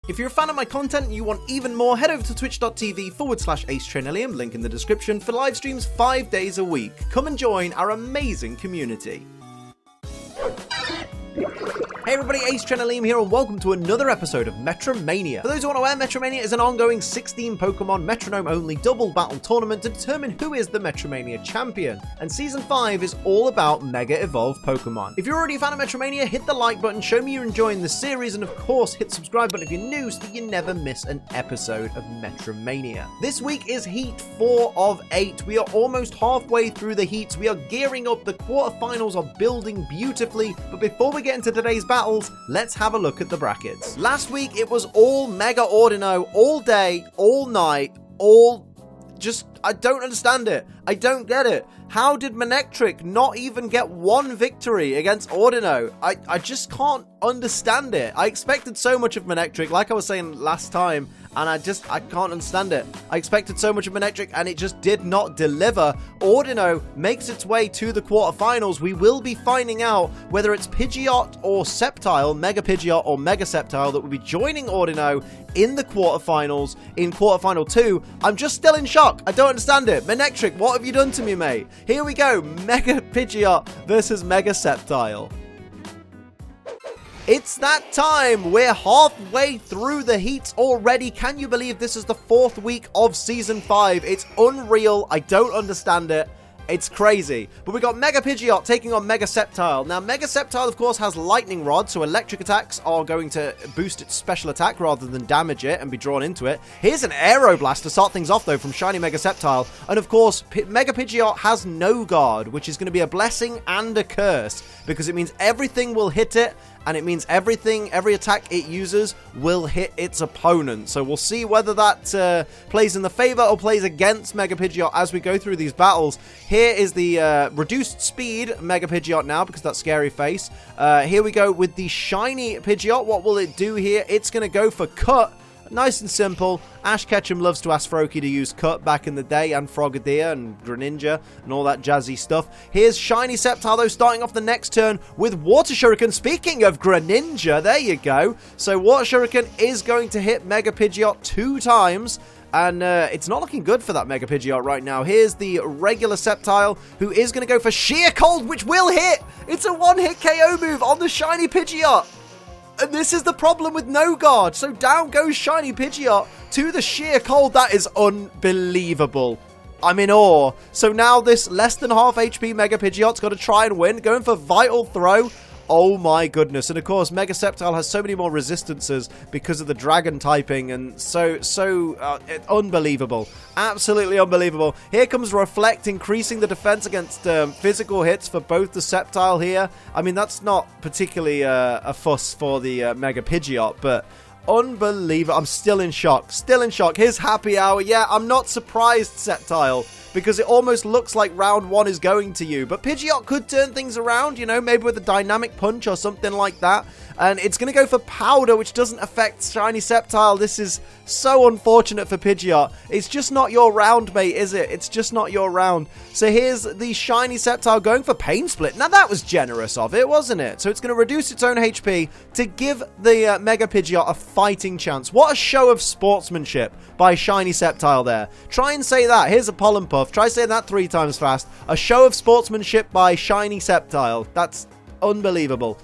If you're a fan of my content and you want even more, head over to twitch.tv/AceTrainElium, link in the description, for live streams 5 days a week. Come and join our amazing community. Hey everybody, AceTrainElium here, and welcome to another episode of MetroMania. For those who aren't aware, MetroMania is an ongoing 16 Pokémon Metronome-only double battle tournament to determine who is the MetroMania Champion, and Season 5 is all about Mega Evolved Pokémon. If you're already a fan of MetroMania, hit the like button, show me you're enjoying the series, and of course, hit the subscribe button if you're new so that you never miss an episode of MetroMania. This week is Heat 4 of 8. We are almost halfway through the heats. We are gearing up. The quarterfinals are building beautifully, but before we get into today's battles, let's have a look at the brackets. Last week, it was all Mega Ordino, all day, all night, I don't understand it. I don't get it. How did Manectric not even get one victory against Ordino? I just can't understand it. I expected so much of Manectric, like I was saying last time, and I can't understand it. I expected so much of Manectric, and it just did not deliver. Ordino makes its way to the quarterfinals. We will be finding out whether it's Pidgeot or Sceptile, Mega Pidgeot or Mega Sceptile, that will be joining Ordino in the quarterfinals, in quarterfinal 2. I'm just still in shock. I don't understand it. Manectric, what have you done to me, mate? Here we go. Mega Pidgeot versus Mega Sceptile. It's that time! We're halfway through the heats already. Can you believe this is the 4th week of Season 5? It's unreal. I don't understand it. It's crazy. But we got Mega Pidgeot taking on Mega Sceptile. Now, Mega Sceptile, of course, has Lightning Rod, so electric attacks are going to boost its special attack rather than damage it and be drawn into it. Here's an Aeroblast to start things off, though, from Shiny Mega Sceptile. And, of course, Mega Pidgeot has No Guard, which is going to be a blessing and a curse, because it means everything will hit it, and it means every attack it uses will hit its opponent. So we'll see whether that plays in the favor or plays against Mega Pidgeot as we go through these battles. Here is the reduced speed Mega Pidgeot now, because that scary face. Here we go with the shiny Pidgeot. What will it do here? It's going to go for Cut. Nice and simple. Ash Ketchum loves to ask Froakie to use Cut back in the day, and Frogadier and Greninja and all that jazzy stuff. Here's Shiny Sceptile, though, starting off the next turn with Water Shuriken. Speaking of Greninja, there you go. So Water Shuriken is going to hit Mega Pidgeot 2 times. And it's not looking good for that Mega Pidgeot right now. Here's the regular Sceptile, who is going to go for Sheer Cold, which will hit. It's a one-hit KO move on the Shiny Pidgeot. And this is the problem with No Guard. So down goes Shiny Pidgeot to the Sheer Cold. That is unbelievable. I'm in awe. So now this less than half HP Mega Pidgeot's got to try and win. Going for Vital Throw. Oh my goodness. And of course, Mega Sceptile has so many more resistances because of the dragon typing, and so unbelievable. Absolutely unbelievable. Here comes Reflect, increasing the defense against physical hits for both the Sceptile here. I mean, that's not particularly a fuss for the Mega Pidgeot, but unbelievable. I'm still in shock. Still in shock. Here's Happy Hour. Yeah, I'm not surprised, Sceptile, because it almost looks like round 1 is going to you. But Pidgeot could turn things around, you know, maybe with a dynamic punch or something like that. And it's going to go for Powder, which doesn't affect Shiny Sceptile. This is so unfortunate for Pidgeot. It's just not your round, mate, is it? It's just not your round. So here's the Shiny Sceptile going for Pain Split. Now, that was generous of it, wasn't it? So it's going to reduce its own HP to give the Mega Pidgeot a fighting chance. What a show of sportsmanship by Shiny Sceptile there. Try and say that. Here's a Pollen Puff. Try saying that 3 times fast. A show of sportsmanship by Shiny Sceptile. That's unbelievable.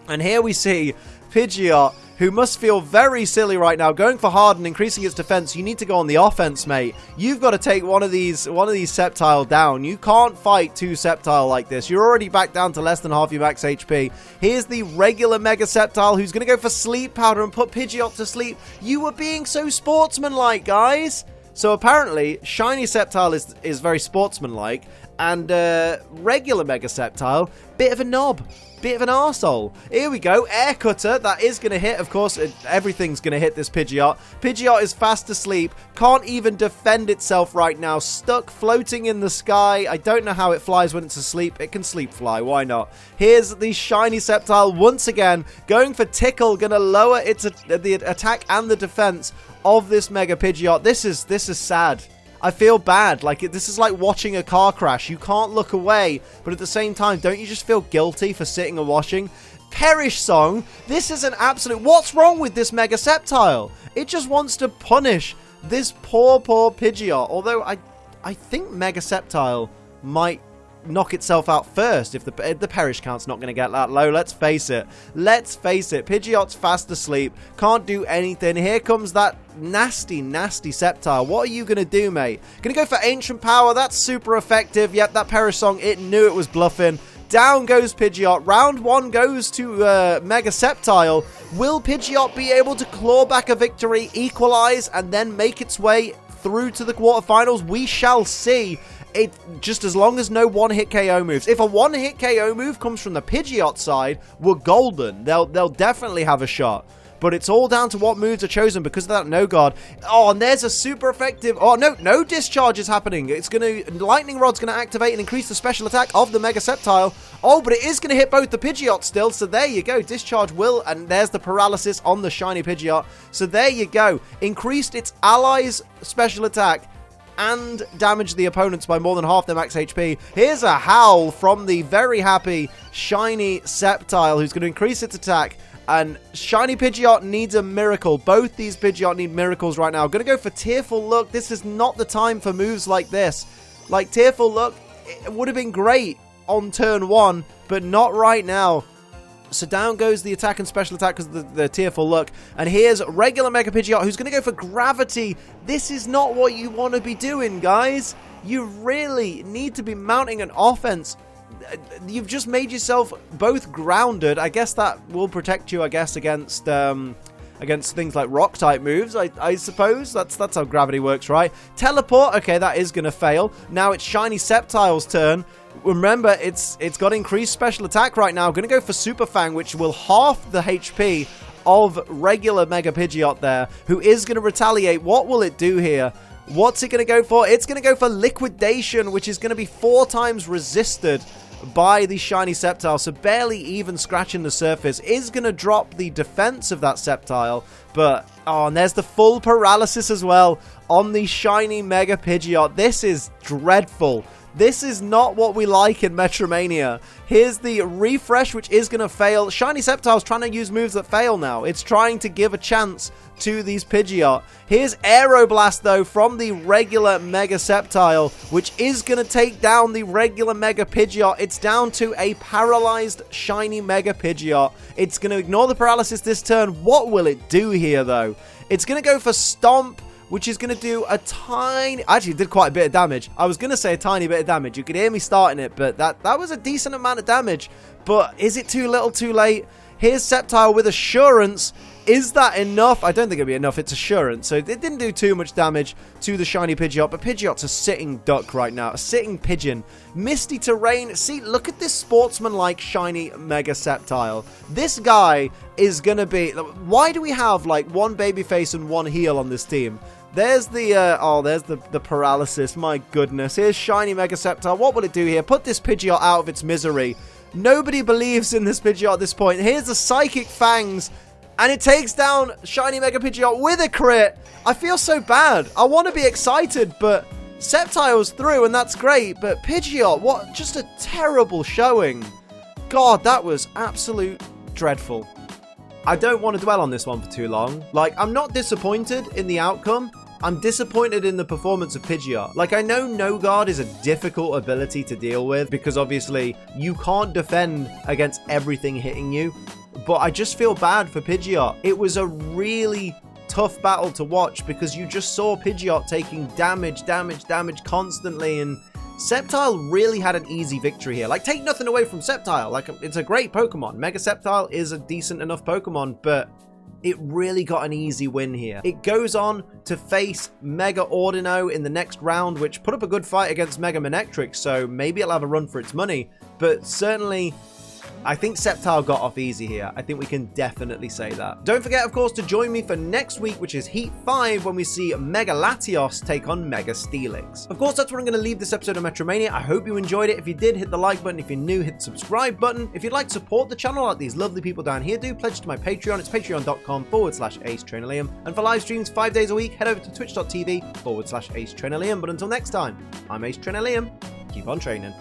And here we see Pidgeot, who must feel very silly right now, going for hard and increasing its defense. You need to go on the offense, mate. You've got to take one of these Sceptile down. You can't fight 2 Sceptile like this. You're already back down to less than half your max HP. Here's the regular Mega Sceptile, who's going to go for Sleep Powder and put Pidgeot to sleep. You were being so sportsmanlike, guys. So apparently, Shiny Sceptile is very sportsmanlike, and regular Mega Sceptile, bit of a knob. Bit of an arsehole. Here we go. Air Cutter. That is going to hit. Of course, everything's going to hit this Pidgeot. Pidgeot is fast asleep. Can't even defend itself right now. Stuck floating in the sky. I don't know how it flies when it's asleep. It can sleep fly. Why not? Here's the Shiny Sceptile once again. Going for Tickle. Going to lower its the attack and the defense of this Mega Pidgeot. This is sad. I feel bad. Like, this is like watching a car crash. You can't look away, but at the same time, don't you just feel guilty for sitting and watching? Perish Song. This is an absolute... What's wrong with this Mega Sceptile? It just wants to punish this poor Pidgeot. Although I think Mega Sceptile might knock itself out first if the perish count's not going to get that low. Let's face it. Pidgeot's fast asleep. Can't do anything. Here comes that nasty Sceptile. What are you going to do, mate? Going to go for Ancient Power. That's super effective. Yep, that Perish Song, it knew it was bluffing. Down goes Pidgeot. Round 1 goes to Mega Sceptile. Will Pidgeot be able to claw back a victory, equalize, and then make its way through to the quarterfinals? We shall see. It just as long as no one-hit KO moves. If a one-hit KO move comes from the Pidgeot side, we're golden. They'll definitely have a shot. But it's all down to what moves are chosen because of that No Guard. Oh, and there's a super effective... Oh, no discharge is happening. It's going to... Lightning Rod's going to activate and increase the special attack of the Mega Sceptile. Oh, but it is going to hit both the Pidgeot still. So there you go. Discharge will... And there's the paralysis on the shiny Pidgeot. So there you go. Increased its allies' special attack and damage the opponents by more than half their max HP. Here's a howl from the very happy shiny Sceptile, who's going to increase its attack. And shiny Pidgeot needs a miracle. Both these Pidgeot need miracles right now. Going to go for Tearful Look. This is not the time for moves like this. Like Tearful Look, it would have been great on turn 1, but not right now. So down goes the attack and special attack because of the Tearful Look. And here's regular Mega Pidgeot, who's going to go for Gravity. This is not what you want to be doing, guys. You really need to be mounting an offense. You've just made yourself both grounded. I guess that will protect you, against things like rock-type moves, I suppose. That's how gravity works, right? Teleport, okay, that is going to fail. Now it's shiny Sceptile's turn. Remember, it's got increased special attack right now. Going to go for Super Fang, which will half the HP of regular Mega Pidgeot there, who is going to retaliate. What will it do here? What's it going to go for? It's going to go for Liquidation, which is going to be 4 times resisted by the shiny Sceptile, so barely even scratching the surface. Is going to drop the defense of that Sceptile, but oh, and there's the full paralysis as well on the shiny Mega Pidgeot. This is dreadful. This is not what we like in Metromania. Here's the refresh, which is going to fail. Shiny Sceptile's trying to use moves that fail now. It's trying to give a chance to these Pidgeot. Here's Aeroblast, though, from the regular Mega Sceptile, which is going to take down the regular Mega Pidgeot. It's down to a paralyzed shiny Mega Pidgeot. It's going to ignore the paralysis this turn. What will it do here, though? It's going to go for Stomp, which is going to do a tiny... Actually, it did quite a bit of damage. I was going to say a tiny bit of damage. You could hear me starting it, but that was a decent amount of damage. But is it too little, too late? Here's Sceptile with Assurance. Is that enough? I don't think it'll be enough. It's Assurance. So it didn't do too much damage to the shiny Pidgeot. But Pidgeot's a sitting duck right now. A sitting pigeon. Misty Terrain. See, look at this sportsman-like shiny Mega Sceptile. This guy is going to be... Why do we have, like, one babyface and one heel on this team? There's the, there's the paralysis. My goodness. Here's shiny Mega Sceptile. What will it do here? Put this Pidgeot out of its misery. Nobody believes in this Pidgeot at this point. Here's the Psychic Fangs. And it takes down shiny Mega Pidgeot with a crit. I feel so bad. I want to be excited, but Sceptile's through, and that's great. But Pidgeot, what? Just a terrible showing. God, that was absolute dreadful. I don't want to dwell on this one for too long. Like, I'm not disappointed in the outcome. I'm disappointed in the performance of Pidgeot. Like, I know No Guard is a difficult ability to deal with because obviously you can't defend against everything hitting you. But I just feel bad for Pidgeot. It was a really tough battle to watch because you just saw Pidgeot taking damage constantly, and Sceptile really had an easy victory here. Like, take nothing away from Sceptile. Like, it's a great Pokemon. Mega Sceptile is a decent enough Pokemon, but it really got an easy win here. It goes on to face Mega Ordino in the next round, which put up a good fight against Mega Manectric, so maybe it'll have a run for its money. But certainly, I think Sceptile got off easy here. I think we can definitely say that. Don't forget, of course, to join me for next week, which is Heat 5, when we see Mega Latios take on Mega Steelix. Of course, that's where I'm going to leave this episode of Metromania. I hope you enjoyed it. If you did, hit the like button. If you're new, hit the subscribe button. If you'd like to support the channel like these lovely people down here do, pledge to my Patreon. It's patreon.com/AceTrainerLiam. And for live streams 5 days a week, head over to twitch.tv/AceTrainerLiam. But until next time, I'm Ace Trainer Liam. Keep on training.